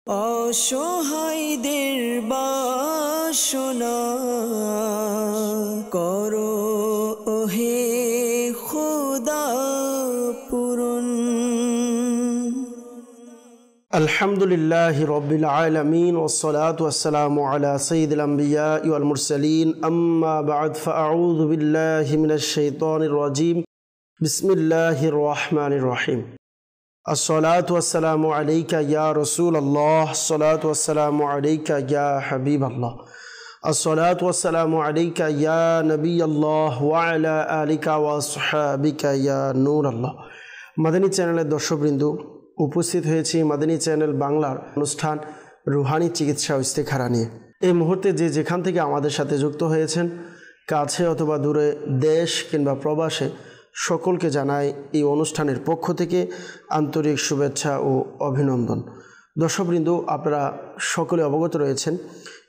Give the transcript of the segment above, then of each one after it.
অসহায়দের বাসনা করো ওহে খোদা পূরণ। আলহামদুলিল্লাহি রাব্বিল আলামিন ওয়াসসালাতু ওয়াসসালামু আলা সাইয়্যিদিল আমবিয়া ওয়াল মুরসালিন আম্মা বা'দ ফাআউযু বিল্লাহি মিনাশ শাইতানির রাজীম বিসমিল্লাহির রহমানির রহিম। আসসালাতু ওয়াসসালামু আলাইকা ইয়া রাসূলুল্লাহ, আসসালাতু ওয়াসসালামু আলাইকা ইয়া হাবিবাল্লাহ, আসসালাতু ওয়াসসালামু আলাইকা ইয়া নবিয়াল্লাহ ওয়া আলা আলিকা ওয়া আসহাবিকা ইয়া নূরাল্লাহ। মাদানী চ্যানেলের দর্শকবৃন্দ, উপস্থিত হয়েছি মাদানী চ্যানেল বাংলার অনুষ্ঠান রুহানি চিকিৎসা ও ইস্তেখারা নিয়ে। এই মুহূর্তে যে যেখান থেকে আমাদের সাথে যুক্ত হয়েছেন, কাছে অথবা দূরে, দেশ কিংবা প্রবাসে, সকলকে জানাই এই অনুষ্ঠানের পক্ষ থেকে আন্তরিক শুভেচ্ছা ও অভিনন্দন। দর্শকবৃন্দ, আপনারা সকলে অবগত রয়েছেন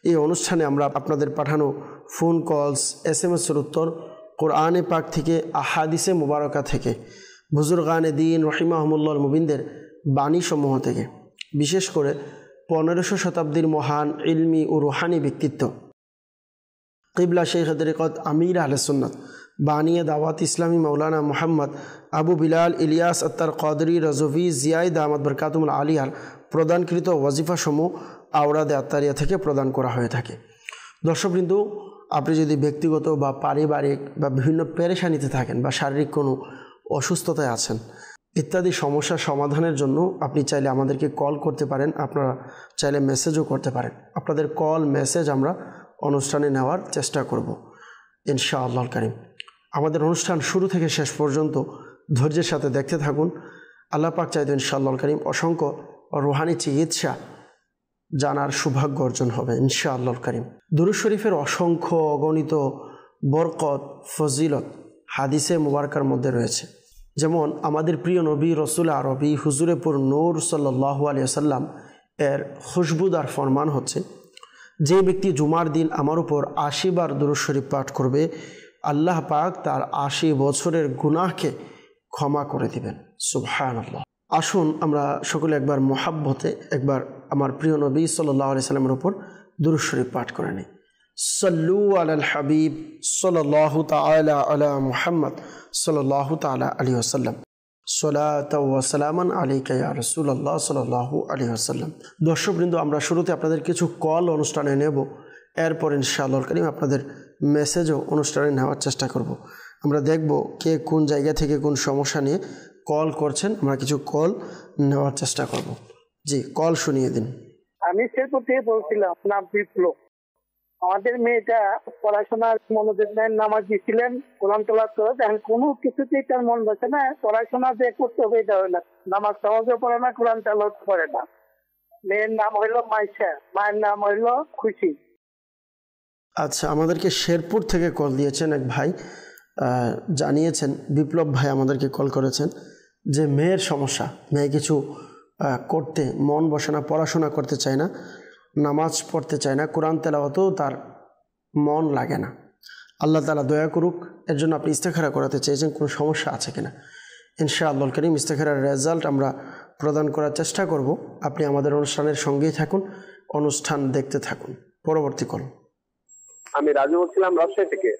এই অনুষ্ঠানে আমরা আপনাদের পাঠানো ফোন কলস, SMS-এর উত্তর, কোরআনে পাক থেকে, আহাদিসে মুবারকা থেকে, বুজুর্গানে দ্বীন রহিমাহুমুল্লাহর মুবিনদের বাণীসমূহ থেকে, বিশেষ করে 1500 শতাব্দীর মহান ইলমি ও রুহানি ব্যক্তিত্ব কিবলা শেখ তরিকত আমির আহলে সুন্নাত বানিয়ে দাওয়াত ইসলামী মৌলানা মোহাম্মদ আবু বিলাল ইলিয়াস আত্তার কদরি রজভি জিয়াই দামাত বরকাতুল আলিয়ার প্রদানকৃত ওয়াজিফাসমূহ আওরাদে আত্তারিয়া থেকে প্রদান করা হয়ে থাকে। দর্শকবৃন্দ, আপনি যদি ব্যক্তিগত বা পারিবারিক বা বিভিন্ন পেরেশানিতে থাকেন বা শারীরিক কোনো অসুস্থতায় আছেন ইত্যাদি সমস্যার সমাধানের জন্য আপনি চাইলে আমাদেরকে কল করতে পারেন, আপনারা চাইলে মেসেজও করতে পারেন। আপনাদের কল মেসেজ আমরা অনুষ্ঠানে নেওয়ার চেষ্টা করব ইনশাআল্লাহর কারীম। আমাদের অনুষ্ঠান শুরু থেকে শেষ পর্যন্ত ধৈর্যের সাথে দেখতে থাকুন। আল্লাহ পাক চাইতো ইনশাআল্লাহর কারীম অসংখ্য রুহানি চিকিৎসা জানার সৌভাগ্য অর্জন হবে ইনশাআল্লাহর কারীম। দুরূদ শরীফের অসংখ্য অগণিত বরকত, ফজিলত হাদিসে মুবারকার মধ্যে রয়েছে। যেমন আমাদের প্রিয় নবী রসুল আরবি হুজুরে পুর নূর সাল্লাল্লাহু আলাইহি ওয়াসাল্লাম এর খুশবুদার ফরমান হচ্ছে, যে ব্যক্তি জুমার দিন আমার উপর 80 বার দুরূদ শরীফ পাঠ করবে, আল্লাহ পাক তার 80 বছরের গুনাহকে ক্ষমা করে দিবেন। সুবহানাল্লাহ। আসুন আমরা সকলে একবার মোহাব্বতে একবার আমার প্রিয় নবী সাল্লাল্লাহু আলাইহি ওয়াসাল্লামের উপর দুরূদ শরীফ পাঠ করে নিই। সাল্লু আলাল হাবিব সাল্লাল্লাহু তাআলা আলা মুহাম্মদ সাল্লাল্লাহু তাআলা আলাইহি ওয়াসাল্লাম, সালাতাও ওয়া সালামান আলাইকা ইয়া রাসূলুল্লাহ সাল্লাল্লাহু আলাইহি ওয়াসাল্লাম। দর্শকবৃন্দ, আমরা শুরুতে আপনাদের কিছু কল অনুষ্ঠানে নেব, এরপর ইনশাআল্লাহর কারীম আপনাদের মেসেজও অনুষ্ঠানে নেওয়ার চেষ্টা করব। আমরা দেখব কে কোন জায়গা থেকে কোন সমস্যা নিয়ে কল করছেন, আমরা কিছু কল নেওয়ার চেষ্টা করব। জি, কল শুনিয়ে দিন। আমি শেরপুর থেকে বলছিলাম, নাম বিপ্লব। আমাদের মেয়েটা পড়াশোনার মনোযোগ নেন, নামাজ দিয়েছিলেন, কোরআন তেলাওয়াত করে, এখন কোনো কিছুতেই তার মন বসে না। পড়াশোনা যে করতে হবে এটা হয় না, নামাজ সহজে পড়ে না, কোরআন তেলাওয়াত করে না। মেয়ের নাম হইলো মাইশা, মায়ের নাম হইলো খুশি। আচ্ছা, আমাদেরকে শেরপুর থেকে কল দিয়েছেন এক ভাই, জানিয়েছেন, বিপ্লব ভাই আমাদেরকে কল করেছেন যে মেয়ের সমস্যা, মেয়ে কিছু করতে মন বসে না, পড়াশোনা করতে চায় না, নামাজ পড়তে চায় না, কোরআন তেলাওয়াতেও তার মন লাগে না। আল্লাহ তাআলা দয়া করুক। এর জন্য আপনি ইস্তেখারা করাতে চেয়েছেন, কোনো সমস্যা আছে কিনা। ইনশাআল্লাহর কারীম ইস্তেখারার রেজাল্ট আমরা প্রদান করার চেষ্টা করব। আপনি আমাদের অনুষ্ঠানের সঙ্গেই থাকুন, অনুষ্ঠান দেখতে থাকুন। পরবর্তী কল। আমি রাজু বলছিলাম রাজশাহী থেকে।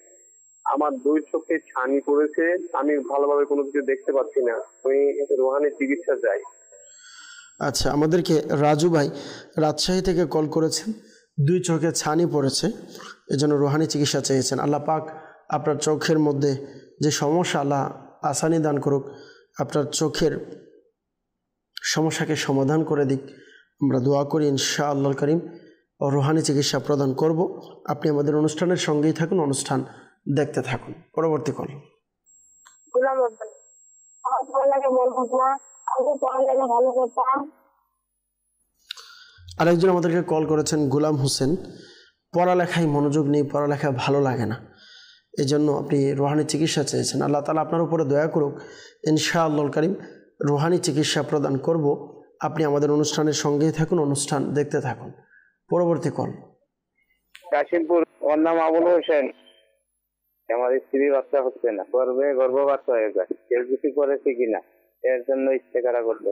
আমার 2 চোখে ছানি পড়েছে, আমি ভালোভাবে কোনো কিছু দেখতে পাচ্ছি না, আমি রুহানি চিকিৎসা চাই। আচ্ছা, আমাদেরকে রাজু ভাই রাজশাহী থেকে কল করেছেন, 2 চোখে ছানি পড়েছে, এজন্য রুহানি চিকিৎসা চেয়েছেন। আল্লাহ পাক আপনার চোখের মধ্যে যে সমস্যা, আল্লাহ আসানি দান করুক, আপনার চোখের সমস্যাকে সমাধান করে দিক। আমরা দোয়া করি ইনশাআল্লাহর কারীম রুহানি চিকিৎসা প্রদান করব। আপনি আমাদের অনুষ্ঠানের সঙ্গেই থাকুন, অনুষ্ঠান দেখতে থাকুন। পরবর্তী কল। আরেকজন আমাদেরকে কল করেছেন গোলাম হোসেন, পড়ালেখায় মনোযোগ নেই, পড়ালেখা ভালো লাগে না, এই জন্য আপনি রুহানি চিকিৎসা চেয়েছেন। আল্লাহ তাআলা আপনার উপরে দয়া করুক, ইনশাআল্লাহর কারীম রুহানি চিকিৎসা প্রদান করব। আপনি আমাদের অনুষ্ঠানের সঙ্গেই থাকুন, অনুষ্ঠান দেখতে থাকুন। পরবর্তী কল। কাশিমপুর, ওর নাম আবুল হোসেন। আমার স্ত্রী বাচ্চা হচ্ছে না, গর্ভপাত হয়ে যায়, কেউ কিছু করেছে কিনা এর জন্য ইস্তেখারা করবে।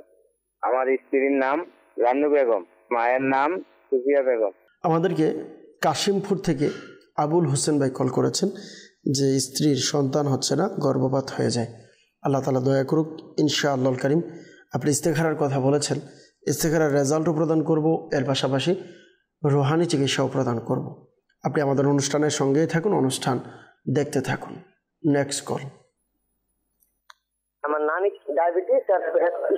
আমার স্ত্রীর নাম রানু বেগম, মায়ের নাম সুফিয়া বেগম। আমাদেরকে কাশিমপুর থেকে আবুল হোসেন ভাই কল করেছেন যে স্ত্রীর সন্তান হচ্ছে না, গর্ভপাত হয়ে যায়। আল্লাহ তাআলা দয়া করুক ইনশাআল্লাহুল কারীম। আপনি ইস্তেখারার কথা বলেছেন, ইস্তেখারার রেজাল্টও প্রদান করব, এর পাশাপাশি রুহানি চিকিৎসাও প্রদান করব। আপনি আমাদের অনুষ্ঠানের সঙ্গেই থাকুন, অনুষ্ঠান দেখতে থাকুন। Next call. আমার নানি ডায়াবেটিস আর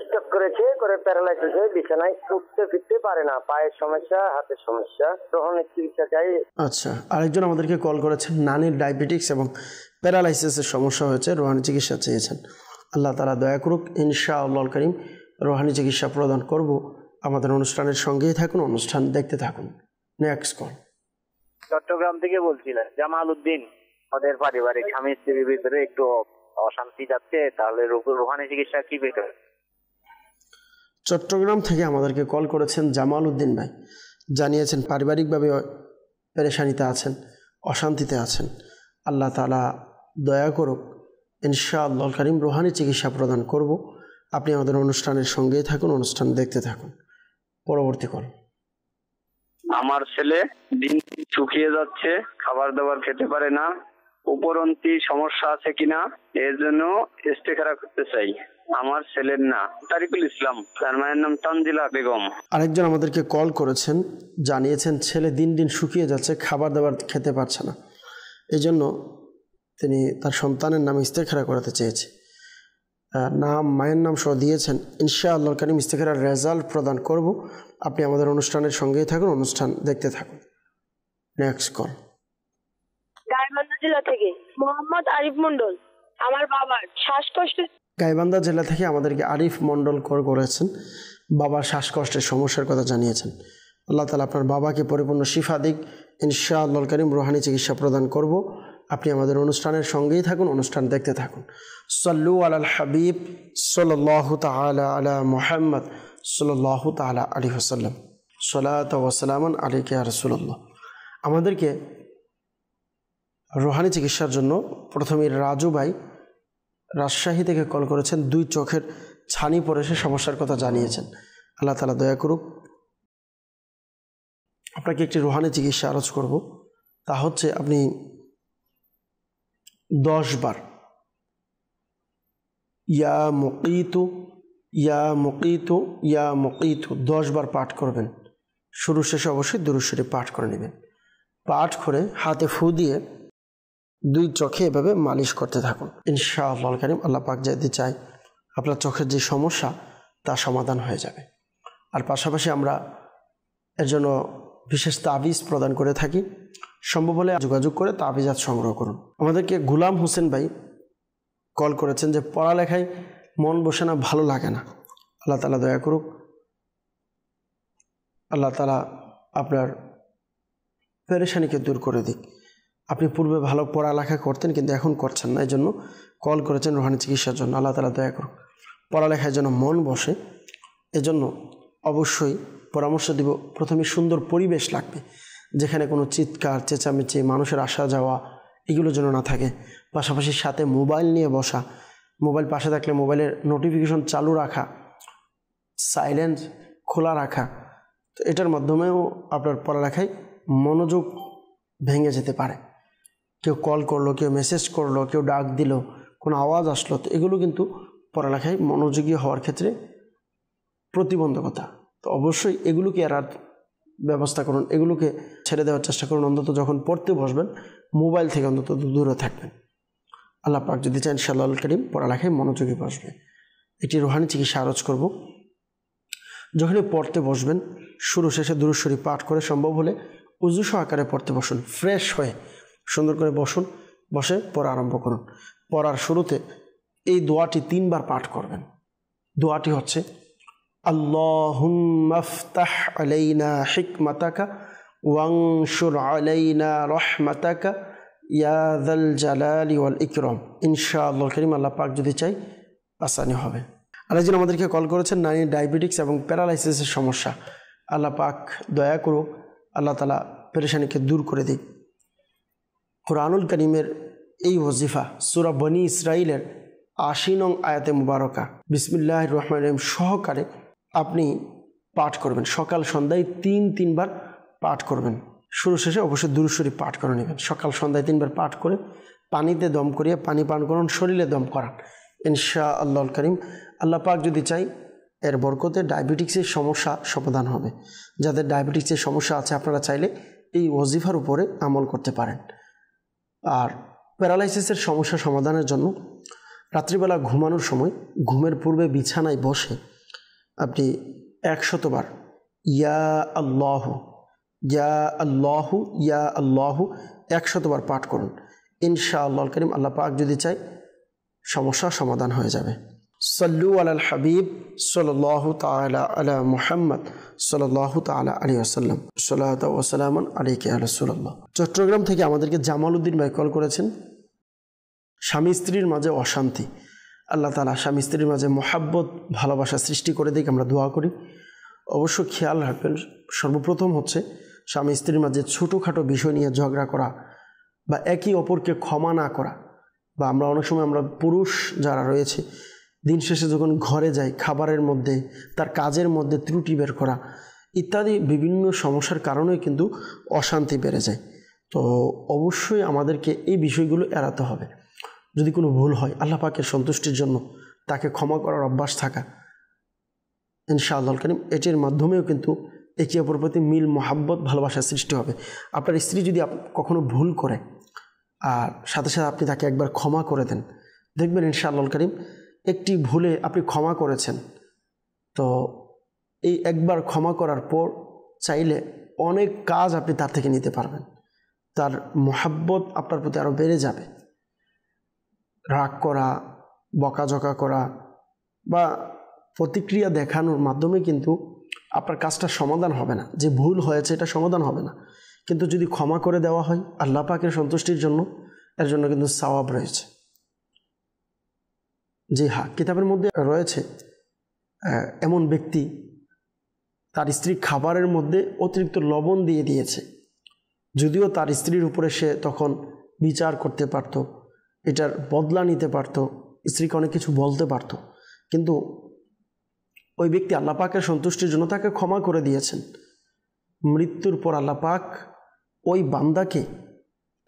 স্ট্রোক করেছে, করে প্যারালাইসিস হয়ে বিছানায় উঠতে ফিরতে পারে না, পায়ের সমস্যা, হাতের সমস্যা, রোহানি চিকিৎসা চাই। আচ্ছা, আরেকজন আমাদেরকে কল করেছেন, নানির ডায়াবেটিক্স এবং প্যারালাইসিসের সমস্যা হয়েছে, রোহানি চিকিৎসা চেয়েছেন। আল্লাহ তাআলা দয়া করুক ইনশাআল্লাহুল কারীম, রোহানি চিকিৎসা প্রদান করব। আমাদের অনুষ্ঠানের সঙ্গেই থাকুন, অনুষ্ঠান দেখতে থাকুন। Next call. চট্টগ্রাম থেকে বলছিলেন জামাল উদ্দিন, ওদের পারিবারিক স্বামী স্ত্রীর ভিতরে একটু অশান্তি যাচ্ছে, তাহলে রুহানি চিকিৎসা কি বেটার? চট্টগ্রাম থেকে আমাদেরকে কল করেছেন জামাল উদ্দিন ভাই, জানিয়েছেন পারিবারিকভাবে পেরেশানিতে আছেন, অশান্তিতে আছেন। আল্লাহ তাআলা দয়া করুক ইনশাআল্লাহুল কারীম, রুহানি চিকিৎসা প্রদান করব। আপনি আমাদের অনুষ্ঠানের সঙ্গেই থাকুন, অনুষ্ঠান দেখতে থাকুন। পরবর্তী কল। আমার ছেলে দিন শুকিয়ে যাচ্ছে, খাবার দাবার খেতে পারে না, উপরন্তি সমস্যা আছে কিনা এর জন্য ইস্তেখারা করতে চাই। আমার ছেলের না তারিকুল ইসলাম, তার মায়ের নাম তানজিলা বেগম। আরেকজন আমাদেরকে কল করেছেন, জানিয়েছেন ছেলে দিন দিন শুকিয়ে যাচ্ছে, খাবার দাবার খেতে পারছে না, এই জন্য তিনি তার সন্তানের নামে ইস্তেখারা করাতে চেয়েছে। নাম, মায়ের নাম সহ দিয়েছেন। ইনশাআল্লাহুল কারীম ইস্তেখারার রেজাল্ট প্রদান করব। আপনি আমাদের অনুষ্ঠানের সঙ্গেই থাকুন, অনুষ্ঠান দেখতে থাকুন। Next call. গাইবান্ধা জেলা থেকে মোহাম্মদ আরিফ মন্ডল, আমার বাবার শ্বাসকষ্ট। গাইবান্ধা জেলা থেকে আমাদেরকে আরিফ মন্ডল কল করেছেন, বাবার শ্বাসকষ্টের সমস্যার কথা জানিয়েছেন। আল্লাহ তাআলা আপনার বাবাকে পরিপূর্ণ শিফা দিক। ইনশাআল্লাহুল কারীম রুহানি চিকিৎসা প্রদান করব। আপনি আমাদের অনুষ্ঠানের সঙ্গেই থাকুন, অনুষ্ঠান দেখতে থাকুন। সাল্লু আলাল হাবিব সাল্লাল্লাহু তাআলা আলা মুহাম্মদ সাল্লাল্লাহু তাআলা আলাইহি ওয়াসাল্লাম। সালাতু ওয়া সালামুন আলাইকা ইয়া রাসূলুল্লাহ। আমাদেরকে রুহানি চিকিৎসার জন্য প্রথমে রাজু ভাই রাজশাহী থেকে কল করেছেন, 2 চোখের ছানি পড়ে সে সমস্যার কথা জানিয়েছেন। আল্লাহ তাআলা দয়া করুক। আপনাকে একটি রুহানি চিকিৎসা আরজ করব, তা হচ্ছে আপনি 10 বার ইয়া মুকিতু ইয়া মুকিতু ইয়া মুকিতু 10 বার পাঠ করবেন। শুরু শেষে অবশ্যই দুরূদ শরীফ পাঠ করে নেবেন। পাঠ করে হাতে ফু দিয়ে 2 চোখে এভাবে মালিশ করতে থাকুন। ইনশাআল্লাহুল কারীম আল্লাহ পাক যদি চায় আপনার চোখের যে সমস্যা তা সমাধান হয়ে যাবে। আর পাশাপাশি আমরা এর জন্য বিশেষ তাবিজ প্রদান করে থাকি। সম্ভব হলে যোগাযোগ করে তাবিজাত সংগ্রহ করুন। আমাদেরকে গুলাম হোসেন ভাই কল করেছেন যে পড়ালেখায় মন বসে না, ভালো লাগে না। আল্লাহ তাআলা দয়া করুক, আল্লাহ তাআলা আপনার পেরেশানিকে দূর করে দিক। আপনি পূর্বে ভালো পড়ালেখা করতেন কিন্তু এখন করছেন না, এই জন্য কল করেছেন রুহানি চিকিৎসার জন্য। আল্লাহ তাআলা দয়া করুক পড়ালেখায় যেন মন বসে। এজন্য অবশ্যই পরামর্শ দিব, প্রথমে সুন্দর পরিবেশ লাগবে, যেখানে কোনো চিৎকার চেঁচামেচি, মানুষের আসা যাওয়া এগুলো যেন না থাকে। পাশাপাশি সাথে মোবাইল নিয়ে বসা, মোবাইল পাশে থাকলে মোবাইলের নোটিফিকেশন চালু রাখা, সাইলেন্ট খোলা রাখা। তো এটার মাধ্যমেও আপনার পড়ালেখায় মনোযোগ ভেঙে যেতে পারে। কেউ কল করলো, কেউ মেসেজ করলো, কেউ ডাক দিল, কোনো আওয়াজ আসলো, তো এগুলো কিন্তু পড়ালেখায় মনোযোগী হওয়ার ক্ষেত্রে প্রতিবন্ধকতা। তো অবশ্যই এগুলোকে এড়ার ব্যবস্থা করুন, এগুলোকে ছেড়ে দেওয়ার চেষ্টা করুন। অন্তত যখন পড়তে বসবেন মোবাইল থেকে অন্তত দূরে থাকবেন। আল্লাহ পাক যদি চান ইনশাআল্লাহুল কারীম পড়ালেখায় মনোযোগী বসবে। একটি রুহানি চিকিৎসা আরজ করব। যখনই পড়তে বসবেন শুরু শেষে দুরূদ শরীফ পাঠ করে সম্ভব হলে উযু সহকারে পড়তে বসুন, ফ্রেশ হয়ে সুন্দর করে বসুন, বসে পড়া আরম্ভ করুন। পড়ার শুরুতে এই দোয়াটি 3 বার পাঠ করবেন। দোয়াটি হচ্ছে আল্লাহুম্মা ইফতাহ আলাইনা হিকমাতাকা ওয়ানশুর আলাইনা রাহমাতাকা ইয়া যাল জালালি ওয়াল ইকরাম। ইনশাআল্লাহুল কারীম আল্লাহ পাক যদি চাই আসানি হবে। আরেকজন আমাদেরকে কল করেছেন, নারীর ডায়াবেটিক্স এবং প্যারালাইসিসের সমস্যা। আল্লাহ পাক দয়া করুক, আল্লাহ তাআলা পেরেশানিকে দূর করে দিক। কুরআনুল কারীমের এই ওয়াজিফা সূরা বনী ইসরাইলের 80 নং আয়াতে মুবারকা বিসমিল্লাহির রহমানির রহিম সহকারে আপনি পাঠ করবেন, সকাল সন্ধ্যায় 3 বার পাঠ করবেন। শুরু শেষে অবশ্যই দুরূদ শরীফ পাঠ করে নেবেন। সকাল সন্ধ্যায় 3 বার পাঠ করে পানিতে দম করিয়ে পানি পান করুন, শরীরে দম করান, ইনশাআল্লাহুল কারীম আল্লাহ পাক যদি চাই এর বরকতে ডায়াবেটিক্সের সমস্যা সমাধান হবে। যাদের ডায়াবেটিক্সের সমস্যা আছে আপনারা চাইলে এই ওয়াজিফার উপরে আমল করতে পারেন। আর প্যারালাইসিসের সমস্যা সমাধানের জন্য রাত্রিবেলা ঘুমানোর সময় ঘুমের পূর্বে বিছানায় বসে আপনি 100 বার ইয়া আল্লাহু ইয়া আল্লাহু ইয়া আল্লাহু 100 বার পাঠ করুন, ইনশাআল্লাহুল কারীম আল্লাহ পাক যদি চাই সমস্যা সমাধান হয়ে যাবে। সাল্লু আলাল হাবিব সাল্লাল্লাহু তাআলা আলা মুহাম্মদ সাল্লাল্লাহু তাআলা আলাইহি ওয়াসাল্লাম, সালাতু ওয়া সালামুন আলাইকা ইয়া রাসূলুল্লাহ। চট্টগ্রাম থেকে আমাদেরকে জামাল উদ্দিন ভাই কল করেছেন। স্বামী স্ত্রীর মাঝে অশান্তি, আল্লাহ তাআলা স্বামী স্ত্রীর মাঝে মহাব্বত ভালোবাসা সৃষ্টি করে দিক, আমরা দোয়া করি। অবশ্য খেয়াল রাখবেন, সর্বপ্রথম হচ্ছে স্বামী স্ত্রীর মাঝে ছোটোখাটো বিষয় নিয়ে ঝগড়া করা বা একে অপরকে ক্ষমা না করা, বা আমরা অনেক সময় আমরা পুরুষ যারা রয়েছে দিন শেষে যখন ঘরে যাই খাবারের মধ্যে তার কাজের মধ্যে ত্রুটি বের করা ইত্যাদি বিভিন্ন সমস্যার কারণেই কিন্তু অশান্তি বেড়ে যায়। তো অবশ্যই আমাদেরকে এই বিষয়গুলো এড়াতে হবে। যদি কোনো ভুল হয় আল্লাহ পাকের সন্তুষ্টির জন্য তাকে ক্ষমা করার অভ্যাস থাকা, ইনশাআল্লাহুল কারীম এটির মাধ্যমেও কিন্তু একে অপরের প্রতি মিল মহাব্বত ভালোবাসার সৃষ্টি হবে। আপনার স্ত্রী যদি কখনো ভুল করে আর সাথে সাথে আপনি তাকে একবার ক্ষমা করে দেন, দেখবেন ইনশাআল্লাহুল কারীম একটি ভুলে আপনি ক্ষমা করেছেন, তো এই একবার ক্ষমা করার পর চাইলে অনেক কাজ আপনি তার থেকে নিতে পারবেন, তার মহাব্বত আপনার প্রতি আরও বেড়ে যাবে। রাগ করা, বকাঝকা করা বা প্রতিক্রিয়া দেখানোর মাধ্যমে কিন্তু আপনার কাজটা সমাধান হবে না, যে ভুল হয়েছে এটা সমাধান হবে না। কিন্তু যদি ক্ষমা করে দেওয়া হয় আল্লাহ পাকের সন্তুষ্টির জন্য, এর জন্য কিন্তু সওয়াব রয়েছে। জি হ্যাঁ, কিতাবের মধ্যে রয়েছে এমন ব্যক্তি তার স্ত্রী খাবারের মধ্যে অতিরিক্ত লবণ দিয়ে দিয়েছে, যদিও তার স্ত্রীর উপরে সে তখন বিচার করতে পারত, এটার বদলা নিতে পারত, স্ত্রীকে অনেক কিছু বলতে পারত, কিন্তু ওই ব্যক্তি আল্লাহ পাকের সন্তুষ্টির জন্য তাকে ক্ষমা করে দিয়েছেন। মৃত্যুর পর আল্লাহ পাক ওই বান্দাকে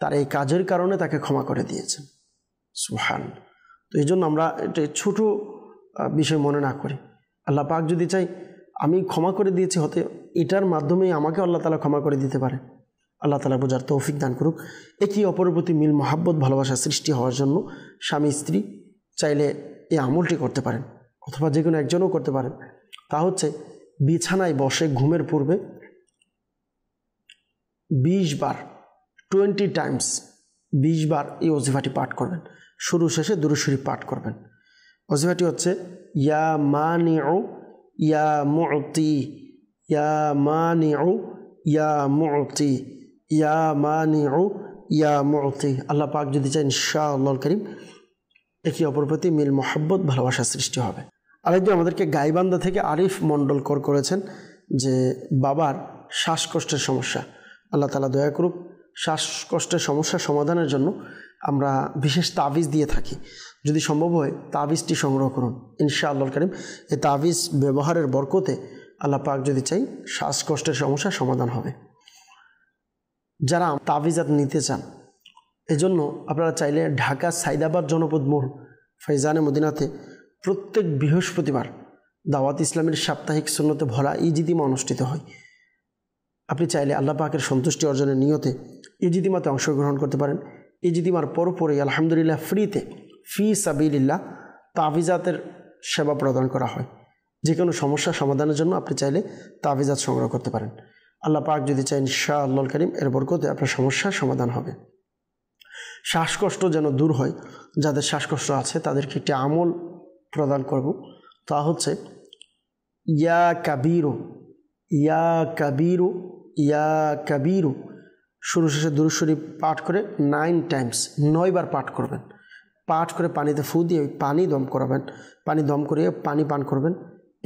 তার এই কাজের কারণে তাকে ক্ষমা করে দিয়েছেন। সুবহানাল্লাহ। তো এই জন্য আমরা এটা ছোটো বিষয় মনে না করি, আল্লাহ পাক যদি চাই আমি ক্ষমা করে দিয়েছি, হতে এটার মাধ্যমেই আমাকে আল্লাহ তাআলা ক্ষমা করে দিতে পারে। আল্লাহ তাআলা বোঝার তৌফিক দান করুক। একে অপরের প্রতি মিল মহাব্বত ভালোবাসা সৃষ্টি হওয়ার জন্য স্বামী স্ত্রী চাইলে এই আমলটি করতে পারেন, অথবা যে কোনো একজনও করতে পারেন। তা হচ্ছে বিছানায় বসে ঘুমের পূর্বে 20 বার 20 টাইমস 20 বার এই ওজিফাটি পাঠ করবেন। শুরু শেষে দুরূদ শরীফ পাঠ করবেন। ওজিফাটি হচ্ছে ইয়া মানিউ ইয়া মুতি ইয়া মানিউ ইয়া মুতি ইয়া মানিউ ইয়া মুতি। আল্লাহ পাক যদি চান ইনশাআল্লাহুল কারীম একে অপর প্রতি মিল মহাব্বত ভালোবাসার সৃষ্টি হবে। আরেকজন আমাদেরকে গাইবান্ধা থেকে আরিফ মণ্ডল করেছেন যে বাবার শ্বাসকষ্টের সমস্যা, আল্লাহ তাআলা দয়া করুক। শ্বাসকষ্টের সমস্যা সমাধানের জন্য আমরা বিশেষ তাবিজ দিয়ে থাকি, যদি সম্ভব হয় তাবিজটি সংগ্রহ করুন, ইনশাআল্লাহুল কারীম এই তাবিজ ব্যবহারের বরকতে আল্লাহ পাক যদি চাই শ্বাসকষ্টের সমস্যা সমাধান হবে। যারা তাবিজাত নিতে চান এজন্য আপনারা চাইলে ঢাকা সাইদাবাদ জনপদ মোড় ফৈজানে মদিনাতে প্রত্যেক বৃহস্পতিবার দাওয়াত ইসলামের সাপ্তাহিক সুন্নতে ভরা ইজতিমা অনুষ্ঠিত হয়। আপনি চাইলে আল্লাহ পাকের সন্তুষ্টি অর্জনের নিয়তে ইজতিমাতে অংশগ্রহণ করতে পারেন। ইজতিমার পরপরই আলহামদুলিল্লাহ ফ্রিতে ফি সাবিলিল্লাহ তাবিজাতের সেবা প্রদান করা হয়। যে কোনো সমস্যা সমাধানের জন্য আপনি চাইলে তাবিজাত সংগ্রহ করতে পারেন। আল্লাহ পাক যদি চাই ইনশাআল্লাহুল কারীম এর বরকতে আপনার সমস্যার সমাধান হবে। শ্বাসকষ্ট যেন দূর হয়, যাদের শ্বাসকষ্ট আছে তাদেরকে একটি আমল প্রদান করব, তা হচ্ছে ইয়া কাবীরু ইয়া কাবীরু ইয়া কাবীরু শুরু শেষে দুরূদ শরীফ পাঠ করে 9 টাইমস 9 বার পাঠ করবেন। পাঠ করে পানিতে ফু দিয়ে পানি দম করাবেন, পানি দম করিয়ে পানি পান করবেন।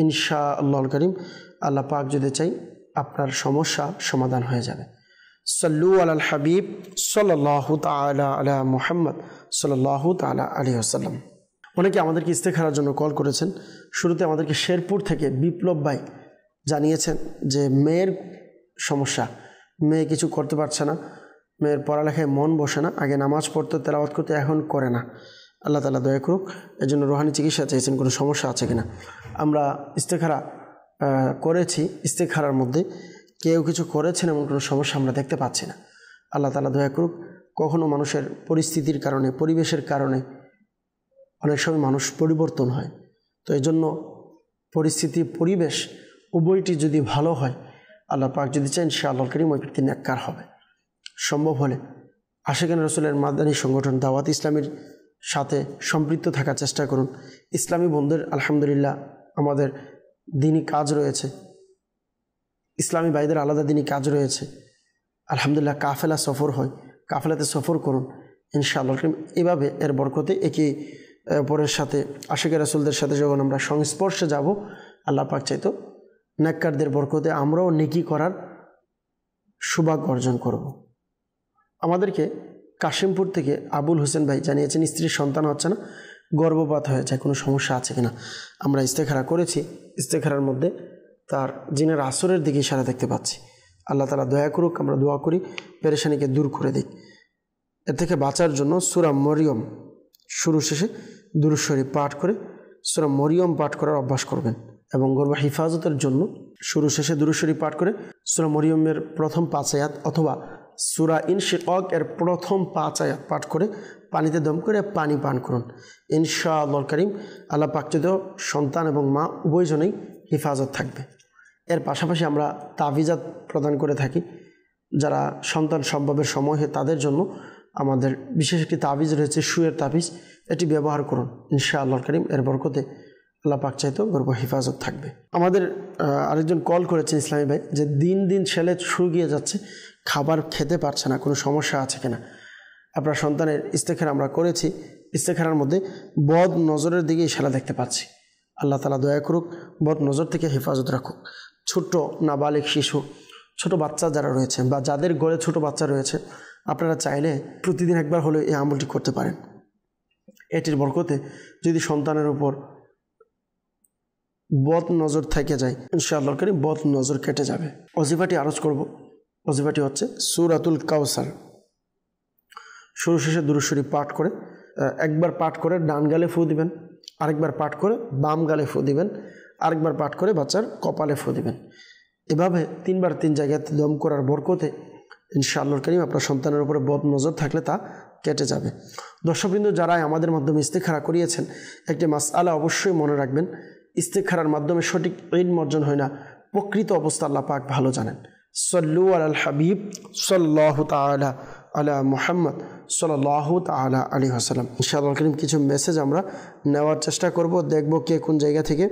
ইনশাআল্লাহুল কারীম আল্লাহ পাক যদি চাই আপনার সমস্যা সমাধান হয়ে যাবে। সাল্লু আলাল হাবিব সাল্লাল্লাহু তাআলা আলা মুহাম্মদ সাল্লাল্লাহু তাআলা আলাইহি ওয়াসাল্লাম। অনেকে আমাদেরকে ইস্তেখারার জন্য কল করেছেন। শুরুতে আমাদেরকে শেরপুর থেকে বিপ্লব ভাই জানিয়েছেন যে মেয়ের সমস্যা, মেয়ে কিছু করতে পারছে না, মেয়ের পড়ালেখায় মন বসে না, আগে নামাজ পড়তে তেলাওয়াত করতে এখন করে না। আল্লাহ তাআলা দয়া করুক। এর জন্য রুহানি চিকিৎসা চেয়েছেন, কোনো সমস্যা আছে কিনা। আমরা ইস্তেখারা করেছি, ইস্তেখারার মধ্যে কেউ কিছু করেছেন এমন কোনো সমস্যা আমরা দেখতে পাচ্ছি না। আল্লাহ তাআলা দয়া করুক। কখনো মানুষের পরিস্থিতির কারণে, পরিবেশের কারণে অনেক সময় মানুষ পরিবর্তন হয়। তো এই জন্য পরিস্থিতি, পরিবেশ উভয়টি যদি ভালো হয়, আল্লাহ পাক যদি চান ইনশাআল্লাহ কারীম ওই ব্যক্তি নেককার হবে। সম্ভব হলে আশিকান রাসূলের মাদানী সংগঠন দাওয়াত ইসলামীর সাথে সম্পৃক্ত থাকার চেষ্টা করুন। ইসলামী বন্ধুদের আলহামদুলিল্লাহ আমাদের দিনই কাজ রয়েছে, ইসলামী ভাইদের আলাদা দিনই কাজ রয়েছে। আলহামদুলিল্লাহ কাফেলা সফর হয়, কাফেলাতে সফর করুন ইনশাআল্লাহ। এভাবে এর বরকতে একে অপরের সাথে আশিক রাসূলদের সাথে যখন আমরা সংস্পর্শে যাব, আল্লাহ পাক চাইতো নেককারদের বরকতে আমরাও নেকি করার সৌভাগ্য অর্জন করব। আমাদেরকে কাশিমপুর থেকে আবুল হোসেন ভাই জানিয়েছেন স্ত্রীর সন্তান হচ্ছে না, গর্ভপাত হয়েছে, কোনো সমস্যা আছে কিনা। আমরা ইস্তেখারা করেছি, ইস্তেখারার মধ্যে তার জিনের আসরের দিকে ইশারা দেখতে পাচ্ছি। আল্লাহ তাআলা দয়া করুক, আমরা দোয়া করি পেরেশানিকে দূর করে দিক। এর থেকে বাঁচার জন্য সূরা মরিয়ম শুরু শেষে দুরূদ শরীফ পাঠ করে সূরা মরিয়ম পাঠ করার অভ্যাস করবেন, এবং গর্ভ হিফাজতের জন্য শুরু শেষে দুরূদ শরীফ পাঠ করে সূরা মরিয়মের প্রথম 5 আয়াত অথবা সূরা ইনশিকাক এর প্রথম 5 আয়াত পাঠ করে পানিতে দম করে পানি পান করুন। ইনশাআল্লাহ কারীম আল্লাহ পাক যদি সন্তান এবং মা উভয়জনেই হিফাজত থাকবে। এর পাশাপাশি আমরা তাবিজাত প্রদান করে থাকি। যারা সন্তান সম্ভবের সময় হয় তাদের জন্য আমাদের বিশেষ একটি তাবিজ রয়েছে, শুয়ের তাবিজ। এটি ব্যবহার করুন ইনশাআল্লাহ কারীম, এর বরকতে আল্লাহ পাক চাইতো গর্ভ হিফাজত থাকবে। আমাদের আরেকজন কল করেছেন ইসলামী ভাই, যে দিন দিন ছেলে শুকিয়ে যাচ্ছে, খাবার খেতে পারছে না, কোনো সমস্যা আছে কিনা। আপনার সন্তানের ইস্তেখারা আমরা করেছি, ইস্তেখারার মধ্যে বদ নজরের দিকে ইশারা দেখতে পাচ্ছি। আল্লাহ তাআলা দয়া করুক, বদ নজর থেকে হেফাজত রাখুক। ছোট্ট নাবালিগ শিশু, ছোট বাচ্চা যারা রয়েছে বা যাদের ঘরে ছোট বাচ্চা রয়েছে, আপনারা চাইলে প্রতিদিন একবার হলেও এই আমলটি করতে পারেন। এটির বরকতে যদি সন্তানের উপর বদ নজর থেকে যায়, ইনশাআল্লাহ কারীম বদ নজর কেটে যাবে। ওজিফাটি আরজ করব। ওজিফাটি হচ্ছে সূরাতুল কাউসার। শুরু শেষে দুরূদ শরীফ পাঠ করে, একবার পাঠ করে ডান গালে ফু দিবেন, আরেকবার পাঠ করে বাম গালে ফু দিবেন, আরেকবার পাঠ করে বাচ্চার কপালে ফু দিবেন। এভাবে 3 বার 3 জায়গাতে দম করার বরকতে ইনশাআল্লাহ কারীম আপনার সন্তানের উপরে বদ নজর থাকলে তা কেটে যাবে। দর্শকবৃন্দ, যারা আমাদের মাধ্যমে ইস্তেখারা করিয়েছেন, একটি মাসআলা অবশ্যই মনে রাখবেন, ইস্তেখারার মাধ্যমে সঠিক ইলম অর্জন হয় না, প্রকৃত অবস্থা আল্লাহ পাক ভালো জানেন। সাল্লু আলাল হাবিব সাল্লাল্লাহু তাআলা আলা মুহাম্মদ সাল্লাল্লাহু তাআলা আলাইহি ওয়াসাল্লাম। ইনশাআল্লাহ কারীম কিছু মেসেজ আমরা নেওয়ার চেষ্টা করব, দেখব কে কোন জায়গা থেকে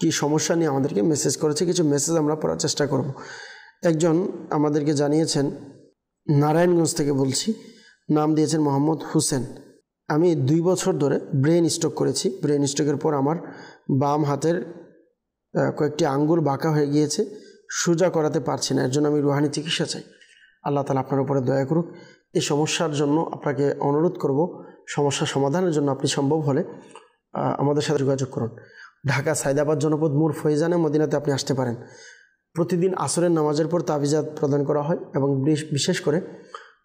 কি সমস্যা নিয়ে আমাদেরকে মেসেজ করেছে। কিছু মেসেজ আমরা পড়ার চেষ্টা করব। একজন আমাদেরকে জানিয়েছেন, নারায়ণগঞ্জ থেকে বলছি, নাম দিয়েছেন মোহাম্মদ হোসেন। আমি 2 বছর ধরে ব্রেন স্ট্রোক করেছি। ব্রেন স্ট্রোকের পর আমার বাম হাতের কয়েকটি আঙ্গুল বাঁকা হয়ে গিয়েছে, সোজা করাতে পারছি না। এর জন্য আমি রুহানি চিকিৎসা চাই। আল্লাহ তাআলা আপনার উপরে দয়া করুক। এই সমস্যার জন্য আপনাকে অনুরোধ করব, সমস্যা সমাধানের জন্য আপনি সম্ভব হলে আমাদের সাথে যোগাযোগ করুন। ঢাকা সাইদাবাদ জনপদ মূর ফৈজানে মদিনাতে আপনি আসতে পারেন। প্রতিদিন আসরের নামাজের পর তাবিজাত প্রদান করা হয়, এবং বিশেষ করে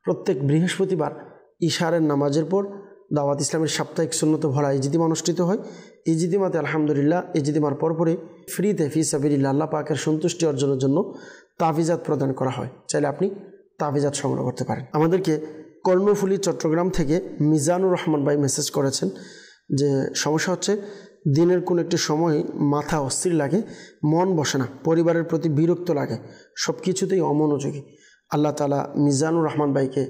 প্রত্যেক বৃহস্পতিবার ইশারের নামাজের পর দাওয়াত ইসলামের সাপ্তাহিক সুন্নত ভরা ইজতিমা অনুষ্ঠিত হয়। ইজতিমাতে আলহামদুলিল্লাহ ইজতিমার পরপরই ফ্রিতে ফি সাবিলিল্লাহ আল্লাহ পাকের সন্তুষ্টি অর্জনের জন্য তাবিজাত প্রদান করা হয়। চাইলে আপনি তাবিজাত সংগ্রহ করতে পারেন। আমাদেরকে কর্ণফুলী চট্টগ্রাম থেকে মিজানুর রহমান ভাই মেসেজ করেছেন যে সমস্যা হচ্ছে দিনের কোন একটি সময় মাথা অস্থির লাগে, মন বসে না, পরিবারের প্রতি বিরক্ত লাগে, সব কিছুতেই অমনোযোগী। আল্লাহ তাআলা মিজানুর রহমান ভাইকে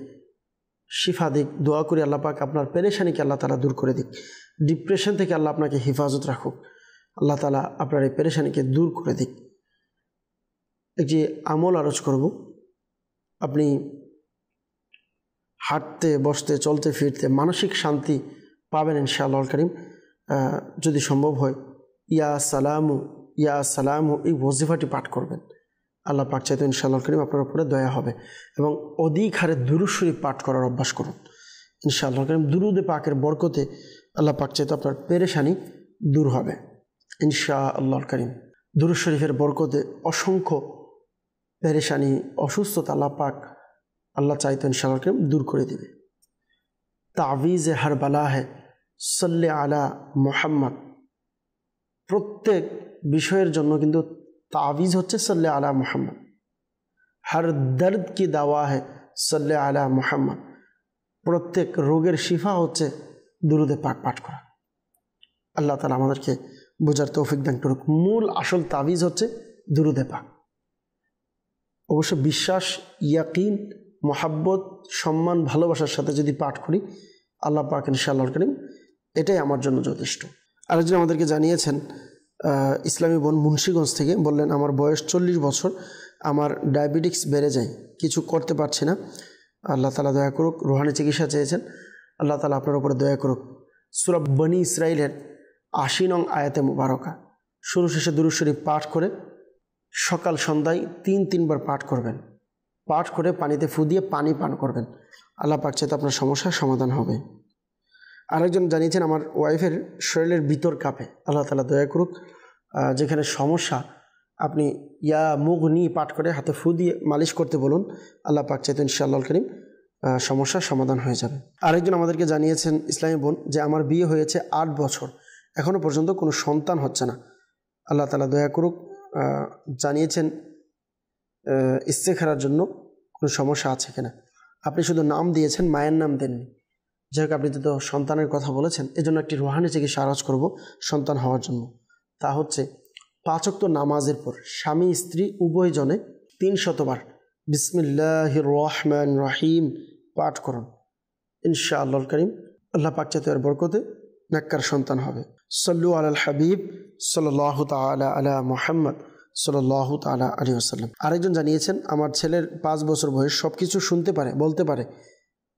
শিফা দিক, দোয়া করি আল্লাহ পাক আপনার পেরেশানিকে আল্লাহ তাআলা দূর করে দিক। ডিপ্রেশন থেকে আল্লাহ আপনাকে হেফাজত রাখুক, আল্লাহ তাআলা আপনার এই পেরেশানিকে দূর করে দিক। একটি আমল আরজ করব। আপনি হাঁটতে, বসতে, চলতে ফিরতে মানসিক শান্তি পাবেন ইনশাআল্লাহ কারীম, যদি সম্ভব হয়। ইয়া সালামু ইয়া সালামু এই ওজিফাটি পাঠ করবেন। আল্লাহ পাক চাইতো ইনশাআল্লাহ কারীম আপনার উপরে দয়া হবে। এবং অধিক হারে দুরূদ শরীফ পাঠ করার অভ্যাস করুন ইনশাআল্লাহ কারীম। দুরূদে পাকের বরকতে আল্লাহ পাক চাইতো আপনার পেরেশানি দূর হবে ইনশাআল্লাহ কারীম। দুরূদ শরীফের বরকতে অসংখ্য পেরেশানি, অসুস্থতা আল্লাহ চাইতো ইনশাআল্লাহ দূর করে দিবে। তাবিজ হর বালা হ্যায় সল্লে আলা মুহাম্মদ, প্রত্যেক বিষয়ের জন্য কিন্তু তাবিজ হচ্ছে সল্লে আলা মুহাম্মদ। হর দর্দ কি দাওয়া হ্যায় সল্লে আলা মুহাম্মদ, প্রত্যেক রোগের শিফা হচ্ছে দুরুদে পাক পাঠ করা। আল্লাহ তাআলা আমাদেরকে বোঝার তৌফিক দান করুক। মূল আসল তাবিজ হচ্ছে দুরুদে পাক। অবশ্য বিশ্বাস, ইয়াকিন, মহাব্বত, সম্মান, ভালোবাসার সাথে যদি পাঠ করি আল্লাহ পাক ইনশাআল্লাহ করিম এটাই আমার জন্য যথেষ্ট। আরেকজন আমাদেরকে জানিয়েছেন ইসলামী বোন মুন্সিগঞ্জ থেকে, বললেন আমার বয়স 40 বছর, আমার ডায়াবেটিক্স বেড়ে যায়, কিছু করতে পারছি না, আল্লাহ তাআলা দয়া করুক। রুহানি চিকিৎসা চেয়েছেন, আল্লাহ তাআলা আপনার উপরে দয়া করুক। সূরা বনী ইসরাইলের 80 নং আয়াতে মুবারকা শুরু শেষে দুরূদ শরীফ পাঠ করে সকাল সন্ধ্যায় 3 বার পাঠ করবেন। পাঠ করে পানিতে ফু দিয়ে পানি পান করবেন, আল্লাহ পাক চাইতে আপনার সমস্যার সমাধান হবে। আরেকজন জানিয়েছেন আমার ওয়াইফের শরীরের ভিতর কাঁপে, আল্লাহ তাআলা দয়া করুক। যেখানে সমস্যা আপনি ইয়া মুগনি পাঠ করে হাতে ফু দিয়ে মালিশ করতে বলুন, আল্লাহ পাক চাইতে ইনশাআল্লাহ করিম সমস্যার সমাধান হয়ে যাবে। আরেকজন আমাদেরকে জানিয়েছেন ইসলামী বোন যে আমার বিয়ে হয়েছে 8 বছর, এখনও পর্যন্ত কোনো সন্তান হচ্ছে না, আল্লাহ তাআলা দয়া করুক। জানিয়েছেন ইস্তেখারার জন্য কোনো সমস্যা আছে কিনা। আপনি শুধু নাম দিয়েছেন, মায়ের নাম দেননি। যাই হোক, আপনি তো সন্তানের কথা বলেছেন, এজন্য একটি রুহানি চিকিৎসা আরজ করব সন্তান হওয়ার জন্য। তা হচ্ছে 5 ওয়াক্ত নামাজের পর স্বামী স্ত্রী উভয়জনে 300 বার বিসমিল্লাহির রহমানির রহিম পাঠ করুন, ইনশাআল্লাহুল কারীম আল্লাহ পাক চাইতে এর বরকতে নেককার সন্তান হবে। সল্লু আলাল হাবিব সাল্লাল্লাহু তাআলা আলা মুহাম্মদ সাল্লাল্লাহু তাআলা আলাইহি ওয়াসাল্লাম। আরেকজন জানিয়েছেন আমার ছেলের 5 বছর বয়স, সব কিছু শুনতে পারে, বলতে পারে,